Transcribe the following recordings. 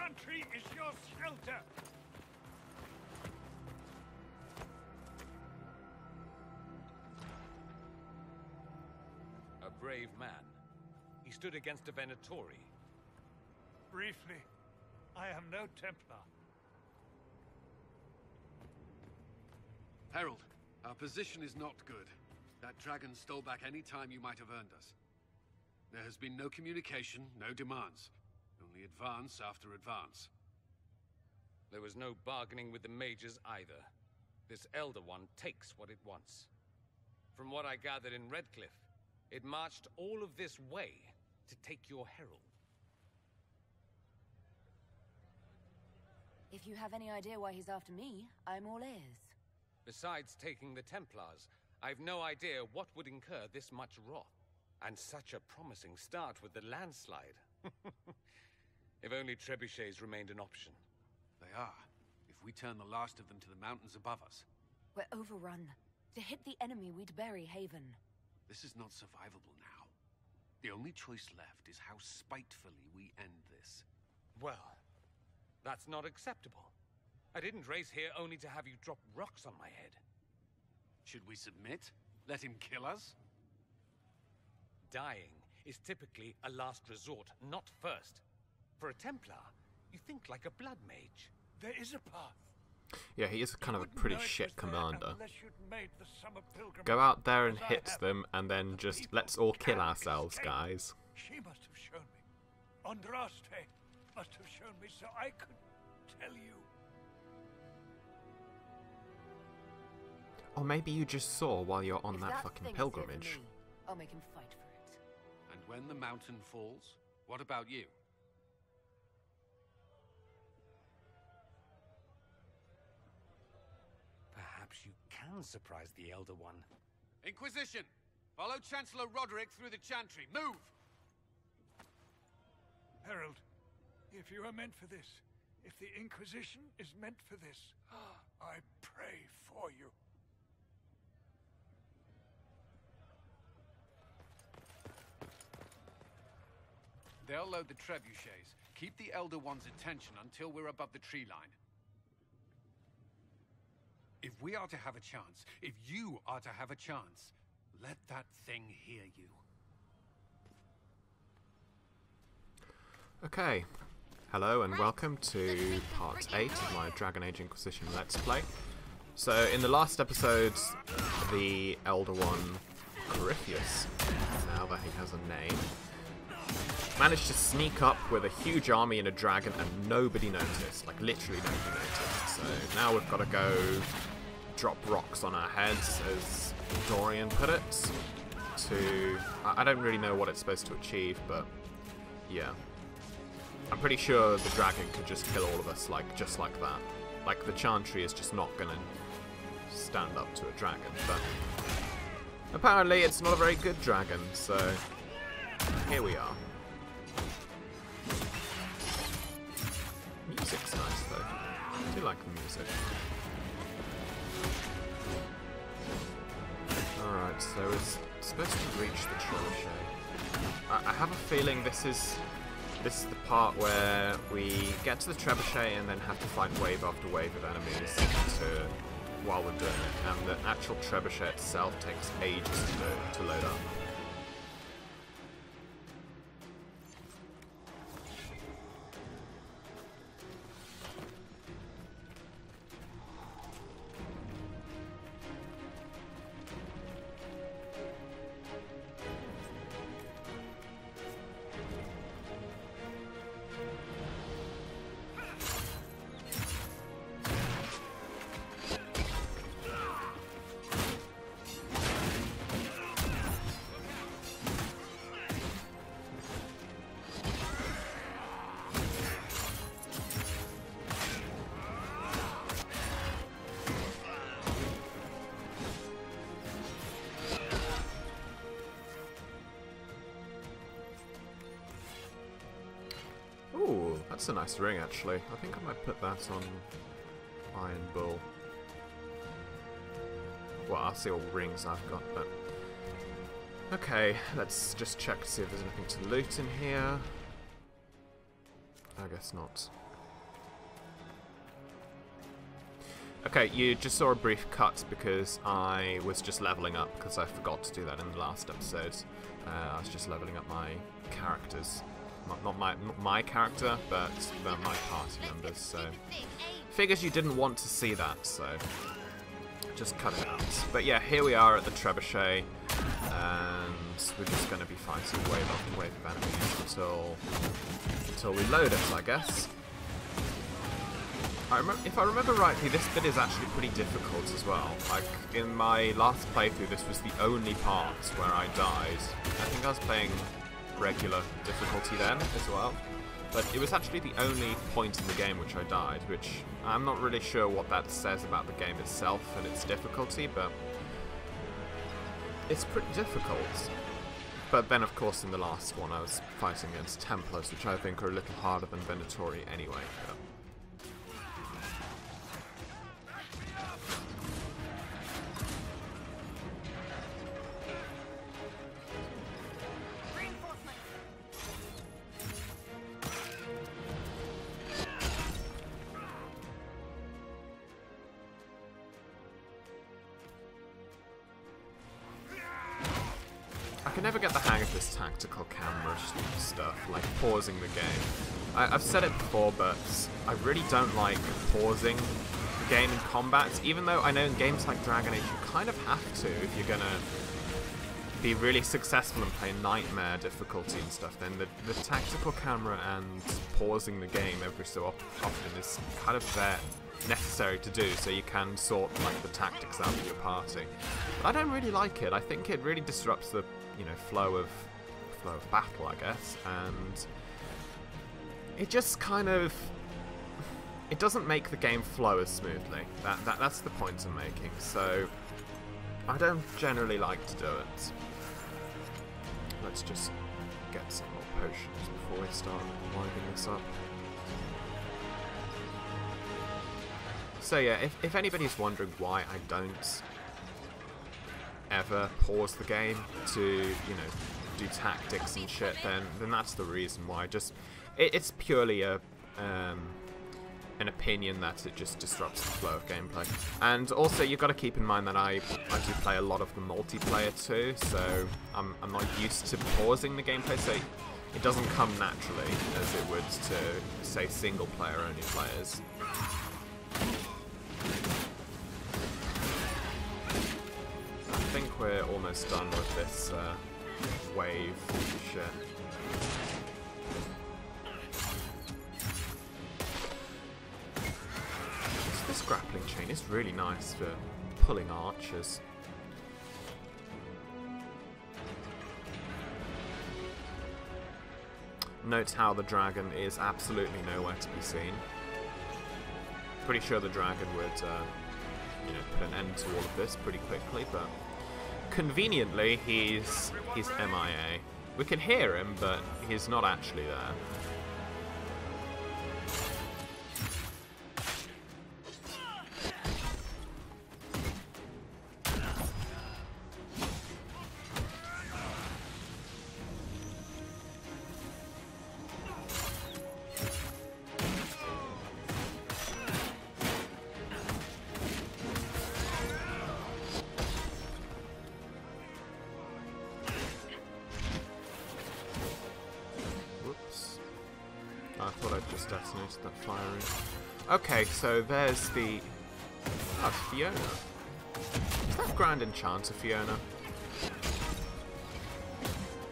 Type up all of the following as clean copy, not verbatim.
chantry is your shelter. A brave man. He stood against a Venatori. Briefly, I am no Templar. Herald, our position is not good. That dragon stole back any time you might have earned us. There has been no communication, no demands. Only advance after advance. There was no bargaining with the mages either. This Elder One takes what it wants. From what I gathered in Redcliffe, it marched all of this way to take your herald. If you have any idea why he's after me, I'm all ears. Besides taking the Templars, I've no idea what would incur this much wrath. And such a promising start with the landslide. If only trebuchets remained an option. They are, if we turn the last of them to the mountains above us. We're overrun. To hit the enemy, we'd bury Haven. This is not survivable now. The only choice left is how spitefully we end this. Well, that's not acceptable. I didn't race here only to have you drop rocks on my head. Should we submit? Let him kill us? Dying is typically a last resort, not first. For a Templar, you think like a blood mage. There is a path. Yeah, he is kind of a pretty shit commander. Go Go out there and hit them, and then just let's all kill ourselves, guys. She must have shown me. Andraste must have shown me so I could tell you. Or maybe you just saw while you're on If that thing fucking is here for pilgrimage. me, I'll make him fight for it. And when the mountain falls, what about you? Perhaps you can surprise the Elder One. Inquisition! Follow Chancellor Roderick through the Chantry. Move! Herald, if you are meant for this, if the Inquisition is meant for this, I pray for you. They'll load the trebuchets. Keep the Elder One's attention until we're above the tree line. If we are to have a chance, if you are to have a chance, let that thing hear you. Okay, hello and welcome to part 8 of my Dragon Age Inquisition Let's Play. So in the last episode, the Elder One, Corypheus, now that he has a name, managed to sneak up with a huge army and a dragon and nobody noticed, like literally nobody noticed. So now we've got to go drop rocks on our heads, as Dorian put it, to... I don't really know what it's supposed to achieve, but yeah. I'm pretty sure the dragon could just kill all of us, like, just like that. Like, the Chantry is just not gonna stand up to a dragon, but apparently it's not a very good dragon, so here we are. Music's nice though. I do like the music. Alright, so it's supposed to reach the trebuchet. I have a feeling this is the part where we get to the trebuchet and then have to fight wave after wave of enemies while we're doing it, and the actual trebuchet itself takes ages to load up. Ooh, that's a nice ring actually. I think I might put that on Iron Bull. Well, I'll see what rings I've got, but... Okay, let's just check to see if there's anything to loot in here. I guess not. Okay, you just saw a brief cut because I was just leveling up, because I forgot to do that in the last episode. I was just leveling up my characters. Not my character, but my party members, so... Figures you didn't want to see that, so... Just cut it out. But yeah, here we are at the trebuchet, and we're just going to be fighting wave after wave of enemies until we load it, I guess. If I remember rightly, this bit is actually pretty difficult as well. Like, in my last playthrough, this was the only part where I died. I think I was playing regular difficulty then as well. But it was actually the only point in the game which I died, which I'm not really sure what that says about the game itself and its difficulty, but it's pretty difficult. But then, of course, in the last one, I was fighting against Templars, which I think are a little harder than Venatori anyway. But I can never get the hang of this tactical camera stuff, like pausing the game. I've said it before, but I really don't like pausing the game in combat, even though I know in games like Dragon Age you kind of have to if you're gonna be really successful and play Nightmare difficulty and stuff. Then the tactical camera and pausing the game every so often is kind of there, necessary to do, so you can sort like the tactics out of your party. But I don't really like it. I think it really disrupts the flow of battle, I guess, and it just kind of, it doesn't make the game flow as smoothly. That's the point I'm making. So I don't generally like to do it. Let's just get some more potions before we start winding this up. So yeah, if anybody's wondering why I don't ever pause the game to, do tactics and shit, then that's the reason why. It's purely an opinion that it just disrupts the flow of gameplay. And also, you've got to keep in mind that I do play a lot of the multiplayer too, so I'm not used to pausing the gameplay, so it doesn't come naturally as it would to, say, single player only players. I think we're almost done with this wave shit. This grappling chain is really nice for pulling archers. Note how the dragon is absolutely nowhere to be seen. Pretty sure the dragon would, put an end to all of this pretty quickly, but conveniently, he's MIA. We can hear him, but he's not actually there. I thought I'd just detonated that firing. Okay, so there's the... Oh, Fiona. Is that Grand Enchanter Fiona?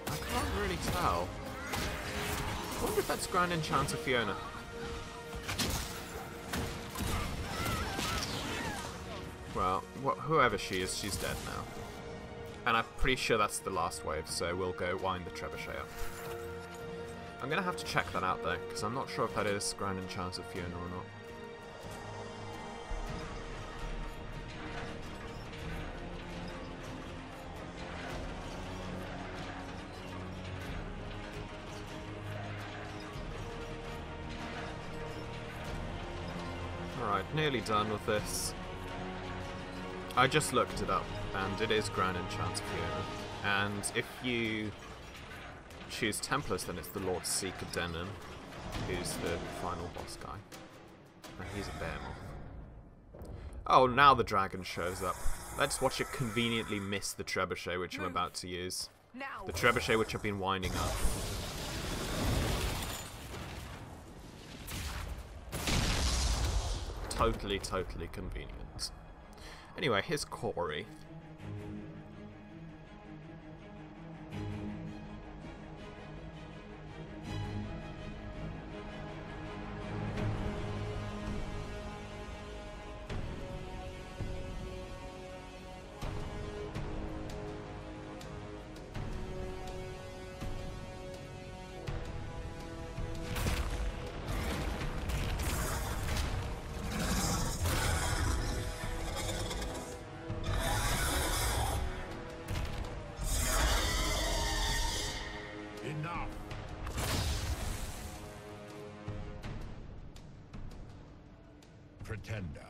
I can't really tell. I wonder if that's Grand Enchanter Fiona. Well, whoever she is, she's dead now. And I'm pretty sure that's the last wave, so we'll go wind the trebuchet up. I'm going to have to check that out though, because I'm not sure if that is Grand Enchanter Fiona or not. Alright, nearly done with this. I just looked it up, and it is Grand Enchanter Fiona. And if you choose Templars, then it's the Lord Seeker Denon, who's the final boss guy. And he's a bear moth. Oh, now the dragon shows up. Let's watch it conveniently miss the trebuchet which I'm about to use. Now. The trebuchet which I've been winding up. Totally convenient. Anyway, here's Corey. Pretender,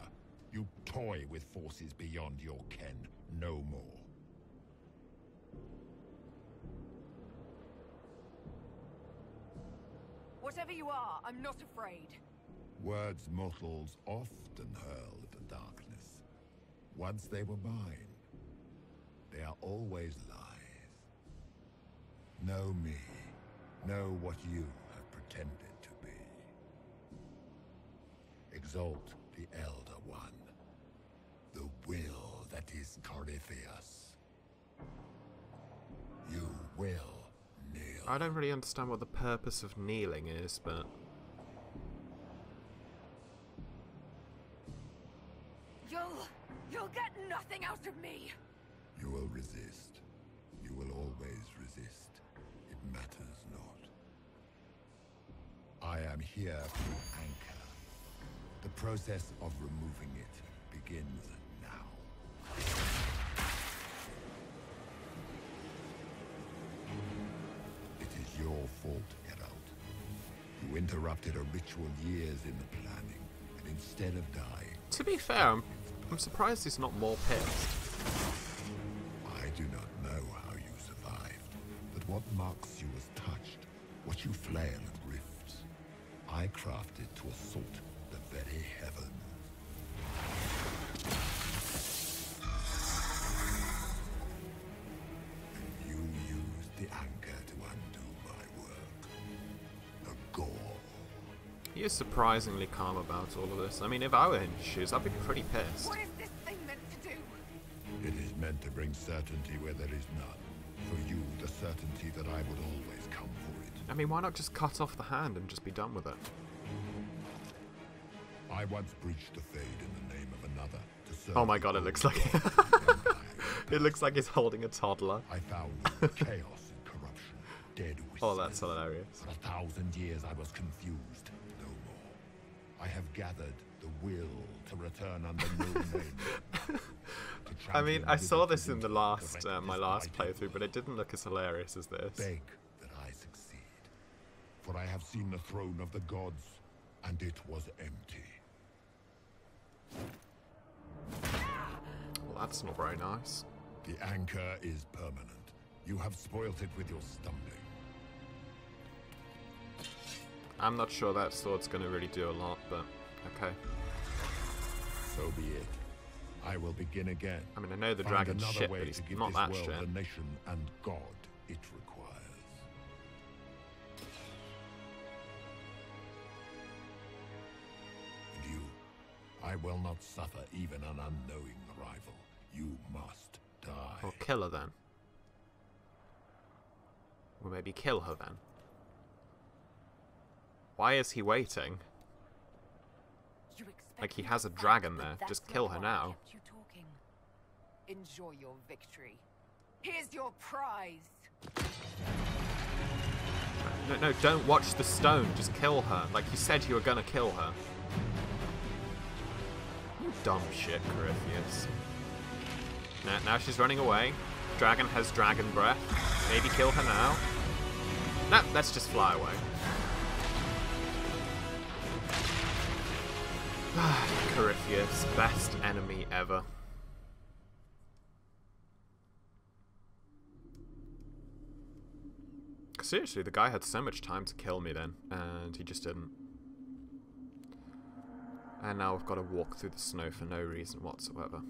you toy with forces beyond your ken, no more. Whatever you are, I'm not afraid. Words mortals often hurl at the darkness. Once they were mine, they are always lies. Know me. Know what you have pretended to be. Exalt the Elder One. The will that is Corypheus. You will kneel. I don't really understand what the purpose of kneeling is, but... You'll get nothing out of me! You will resist. You will always resist. It matters not. I am here to anchor. The process of removing it begins now. It is your fault, Geralt. You interrupted a ritual years in the planning, and instead of dying... To be fair, I'm surprised he's not more pissed. I do not know how you survived, but what marks you as touched, what you flail at rifts, I crafted to assault the very heavens. And you used the anchor to undo my work. The gall. He is surprisingly calm about all of this. I mean, if I were in his shoes, I'd be pretty pissed. What is this thing meant to do? It is meant to bring certainty where there is none. For you, the certainty that I would always come for it. I mean, why not just cut off the hand and just be done with it? I once breached the Fade in the name of another to serve. Oh my god, it looks like... It looks like he's holding a toddler. I found chaos and corruption, dead whispers. Oh, that's hilarious. For 1,000 years I was confused, no more. I have gathered the will to return under no name. I mean, I saw this in the last, my last playthrough, but it didn't look as hilarious as this. Beg that I succeed, for I have seen the throne of the gods, and it was empty. Well, that's not very nice. The anchor is permanent. You have spoilt it with your stumbling. I'm not sure that sword's going to really do a lot, but okay. So be it. I will begin again. I mean, I know the Find dragon's another shit, way but he's to give not this that world shit. the nation and God it requires. And you, I will not suffer even an unknowing rival. You must die. Well, kill her then. Or maybe kill her then. Why is he waiting? You expect Like, he me has to a fight, dragon but there. that's Just kill not her why I now. kept you talking. Enjoy your victory. Here's your prize. No, don't watch the stone. Just kill her. Like you said you were gonna kill her. You dumb shit, Corypheus. Now she's running away. Dragon has dragon breath. Maybe kill her now. No, let's just fly away. Corypheus, best enemy ever. Seriously, the guy had so much time to kill me then, and he just didn't. And now we've got to walk through the snow for no reason whatsoever.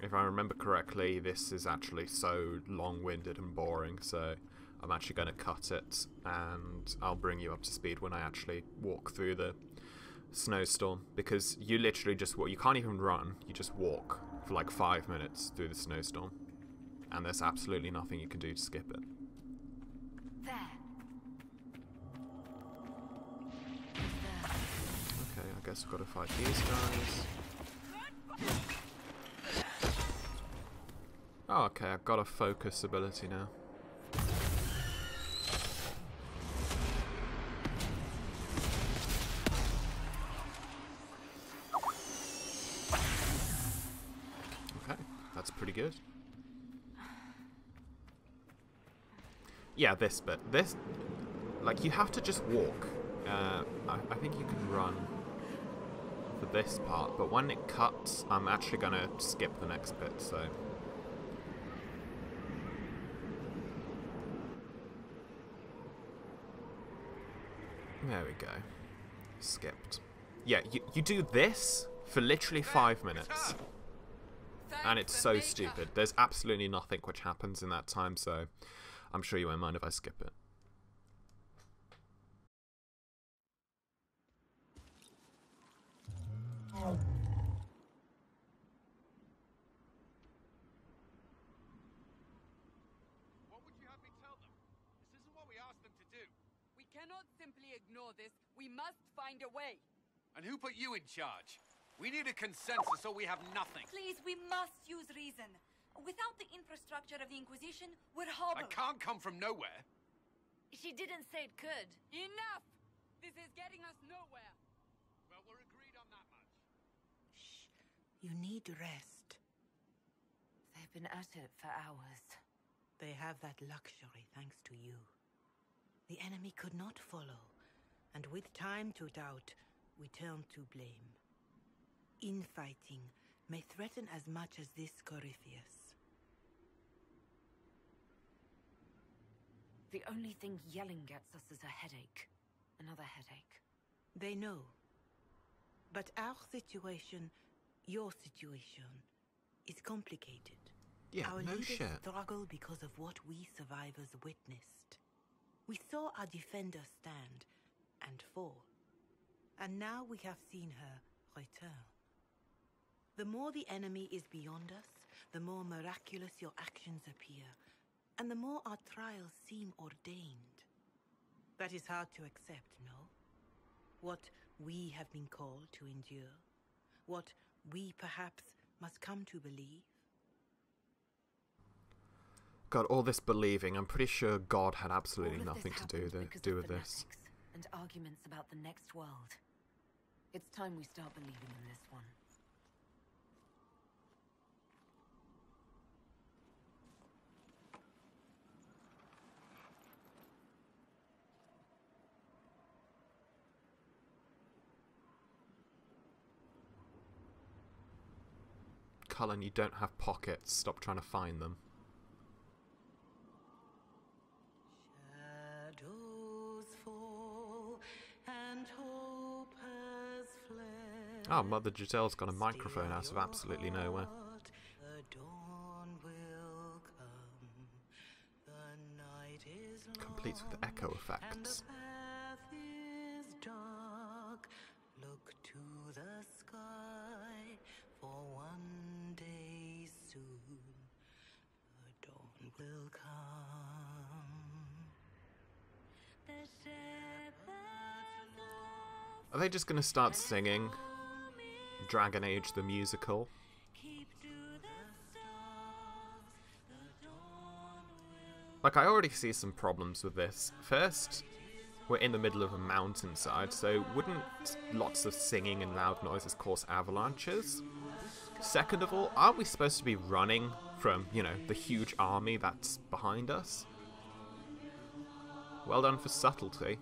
If I remember correctly, this is actually so long-winded and boring, so I'm actually going to cut it, and I'll bring you up to speed when I actually walk through the snowstorm, because you literally just walk. You can't even run, you just walk for like 5 minutes through the snowstorm, and there's absolutely nothing you can do to skip it. There. Okay, I guess we've got to fight these guys. Oh, okay, I've got a focus ability now. Okay, that's pretty good. Yeah, this bit. This, like, you have to just walk. I think you can run for this part, but when it cuts, I'm actually going to skip the next bit, so... There we go. Skipped. Yeah, you do this for literally 5 minutes. And it's so stupid. There's absolutely nothing which happens in that time, so I'm sure you won't mind if I skip it. What would you have me tell them? This isn't what we asked them to do. We cannot simply ignore this. We must find a way. And who put you in charge? We need a consensus or we have nothing. Please, we must use reason. Without the infrastructure of the Inquisition, we're hobbled. I can't come from nowhere. She didn't say it could. Enough! This is getting us nowhere. Well, we're agreed on that much. Shh. You need rest. They've been at it for hours. They have that luxury thanks to you. The enemy could not follow, and with time to doubt, we turn to blame. Infighting may threaten as much as this Corypheus. The only thing yelling gets us is a headache. Another headache. They know. But our situation, your situation, is complicated. Yeah, Our no leaders shit. struggle because of what we survivors witnessed. We saw our defender stand and fall. And now we have seen her return. The more the enemy is beyond us, the more miraculous your actions appear, and the more our trials seem ordained. That is hard to accept, no? What we have been called to endure, what we perhaps must come to believe. God, all this believing, I'm pretty sure God had absolutely All of nothing this to happened because do of with this. fanatics and arguments about the next world. It's time we start believing in this one. Cullen, you don't have pockets. Stop trying to find them. Shadows fall and hope has fled. Oh, Mother Giselle's got a microphone out of absolutely nowhere. The dawn will come. The night is Complete with echo and the effects. path is dark. Look to the sky for one day soon. The dawn will come. The shepherds Are they just going to start singing Dragon Age the musical? keep to the stars. The dawn will Like, I already see some problems with this. First, we're in the middle of a mountainside, so wouldn't lots of singing and loud noises cause avalanches? Second of all, aren't we supposed to be running from, you know, the huge army that's behind us? Well done for subtlety.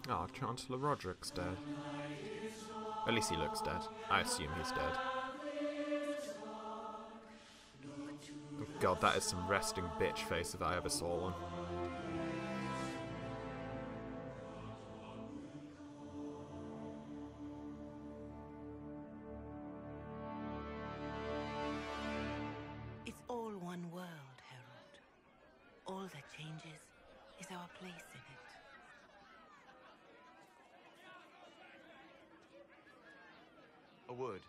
Oh, Chancellor Roderick's dead. At least he looks dead. I assume he's dead. Oh God, that is some resting bitch face if I ever saw one. It's all one world, Herald. All that changes is our place in it. A word.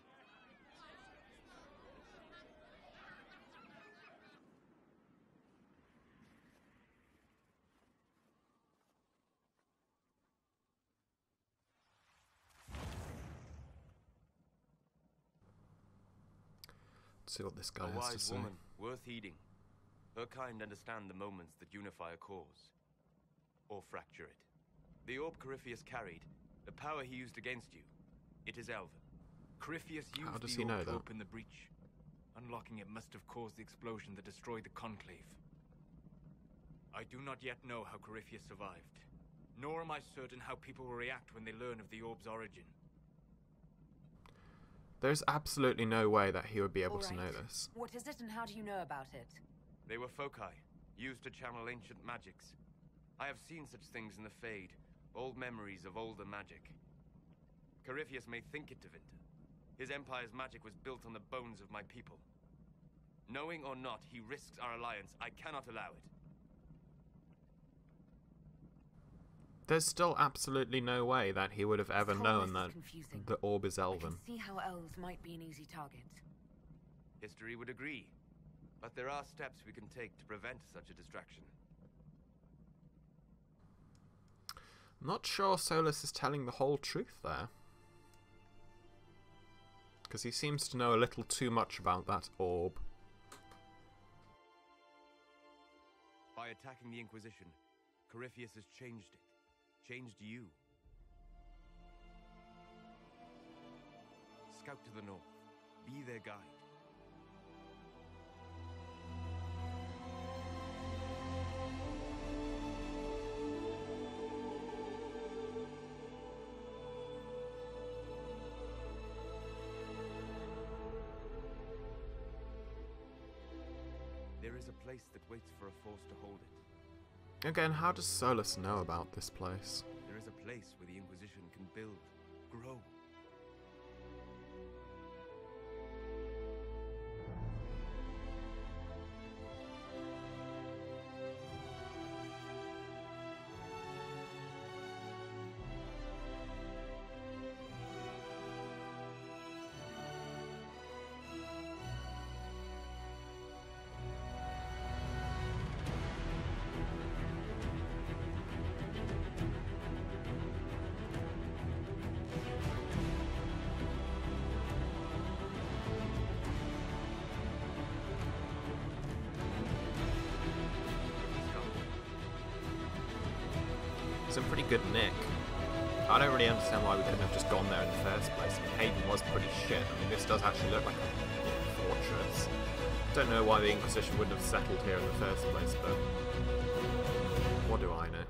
Let's see what this guy A has to wise say. woman, worth heeding. Her kind understand the moments that unify a cause. Or fracture it. The orb Corypheus carried, the power he used against you, it is Elven. Corypheus used How does the he know orb to that? open the breach. Unlocking it must have caused the explosion that destroyed the Conclave. I do not yet know how Corypheus survived, nor am I certain how people will react when they learn of the orb's origin. There's absolutely no way that he would be able to All know right. this. What is it and how do you know about it? They were foci, used to channel ancient magics. I have seen such things in the Fade, old memories of older magic. Corypheus may think it Tevinter. His empire's magic was built on the bones of my people. Knowing or not, he risks our alliance. I cannot allow it. There's still absolutely no way that he would have ever This known whole that list is confusing. the orb is I elven. can see how elves might be an easy target. History would agree. But there are steps we can take to prevent such a distraction. I'm not sure Solus is telling the whole truth there. Because he seems to know a little too much about that orb. By attacking the Inquisition, Corypheus has changed it. Changed you. Scout to the north. Be their guide. There is a place that waits for a force to hold it. Again, how does Solus know about this place? There is a place where the Inquisition can build, grow. It's in pretty good nick. I don't really understand why we couldn't have just gone there in the first place. I mean, Hayden was pretty shit. I mean, this does actually look like a fortress. Don't know why the Inquisition wouldn't have settled here in the first place, but what do I know?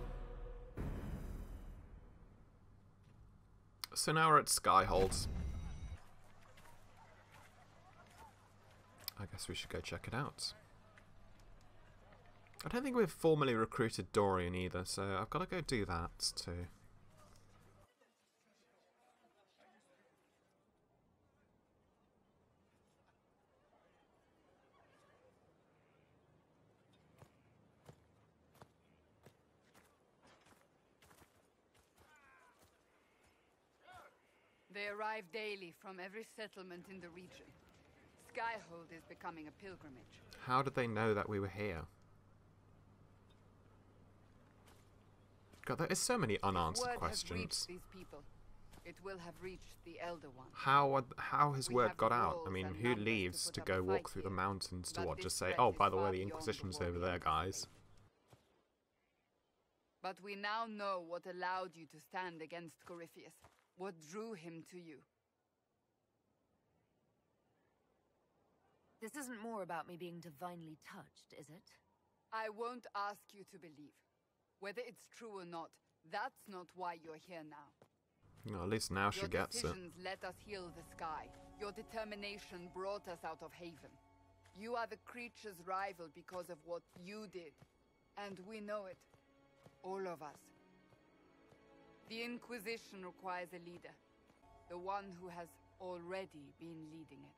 So now we're at Skyholds. I guess we should go check it out. I don't think we've formally recruited Dorian either, so I've got to go do that too. They arrive daily from every settlement in the region. Skyhold is becoming a pilgrimage. How did they know that we were here? God, there is so many unanswered Word questions. has reached these people. It will have reached the Elder One. How has We word have got the out? I walls mean, and who numbers to leaves put to up go a walk fight through the here. mountains to But what? this Just say, threat oh, is by the way, far the beyond Inquisition's the over there, borders. guys. But we now know what allowed you to stand against Corypheus. What drew him to you. This isn't more about me being divinely touched, is it? I won't ask you to believe. Whether it's true or not, that's not why you're here now. Well, at least now she gets it. Your decisions let us heal the sky. Your determination brought us out of Haven. You are the creature's rival because of what you did. And we know it. All of us. The Inquisition requires a leader. The one who has already been leading it.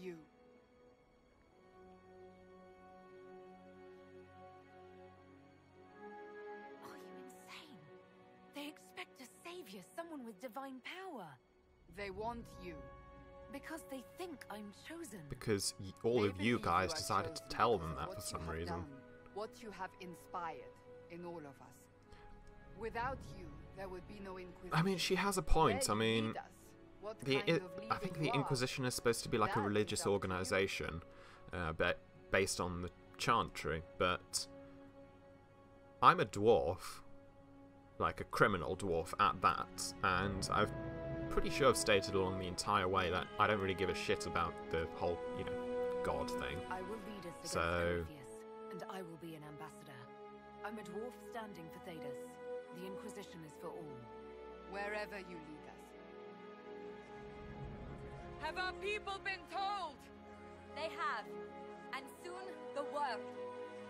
You. Are you insane? They expect a savior, someone with divine power. They want you. Because they think I'm chosen. Because all of you guys decided to tell them that for some reason. What you have inspired in all of us. Without you, there would be no Inquisition. I mean, she has a point. I mean, I think the Inquisition is supposed to be like a religious organization, based on the Chantry, but I'm a dwarf, like a criminal dwarf at that, and I've pretty sure I've stated along the entire way that I don't really give a shit about the whole, you know, God thing. I will lead us against So, Corypheus, and I will be an ambassador. I'm a dwarf standing for Thedas. The Inquisition is for all. Wherever you lead us. Have our people been told? They have. And soon, the world.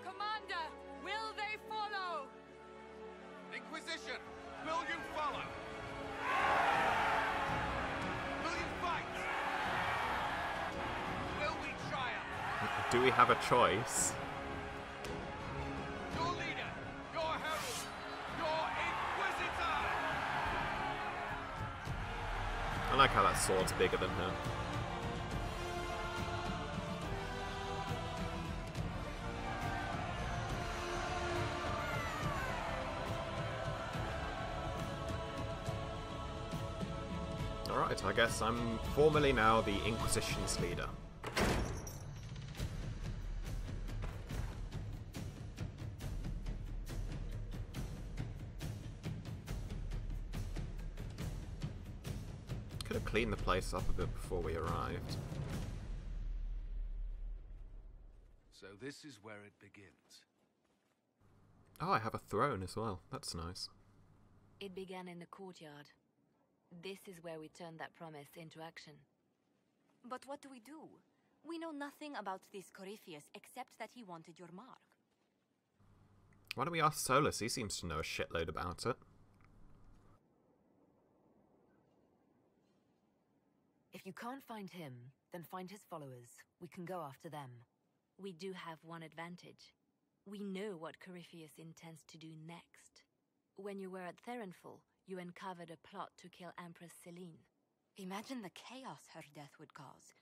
Commander, will they follow? Inquisition, will you follow? Will you fight? Will we triumph? do we have a choice? Your leader, your herald, your Inquisitor! I like how that sword's bigger than her. Alright, I guess I'm formally now the Inquisition's leader. Could have cleaned the place up a bit before we arrived. So this is where it begins. Oh, I have a throne as well. That's nice. It began in the courtyard. This is where we turned that promise into action. But what do? We know nothing about this Corypheus except that he wanted your mark. Why don't we ask Solus? He seems to know a shitload about it. If you can't find him, then find his followers. We can go after them. We do have one advantage. We know what Corypheus intends to do next. When you were at Therenfall, you uncovered a plot to kill Empress Selene. Imagine the chaos her death would cause.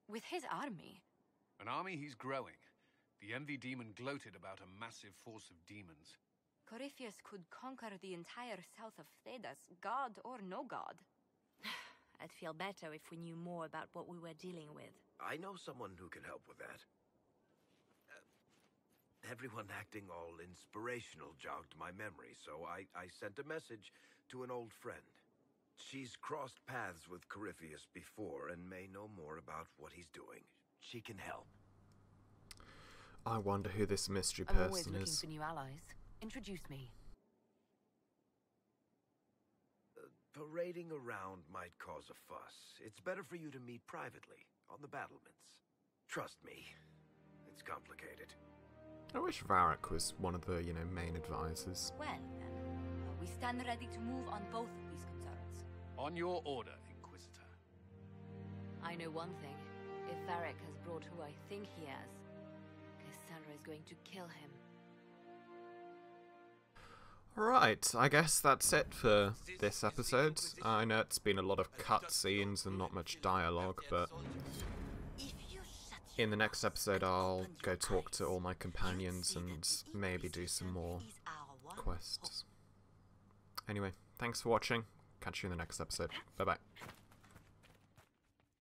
With his army. An army he's growing. The Envy Demon gloated about a massive force of demons. Corypheus could conquer the entire south of Thedas, god or no god. I'd feel better if we knew more about what we were dealing with. I know someone who can help with that. Everyone acting all inspirational jogged my memory, so I sent a message to an old friend. She's crossed paths with Corypheus before and may know more about what he's doing. She can help. I wonder who this mystery I'm always person looking is. for new allies. Introduce me. Parading around might cause a fuss. It's better for you to meet privately, on the battlements. Trust me, it's complicated. I wish Varric was one of the, main advisors. Well, then, we stand ready to move on both of these concerns. On your order, Inquisitor. I know one thing. If Varric has brought who I think he has, Cassandra is going to kill him. Right, I guess that's it for this episode. I know it's been a lot of cutscenes and not much dialogue, but in the next episode I'll go talk to all my companions and maybe do some more quests. Anyway, thanks for watching. Catch you in the next episode. Bye-bye.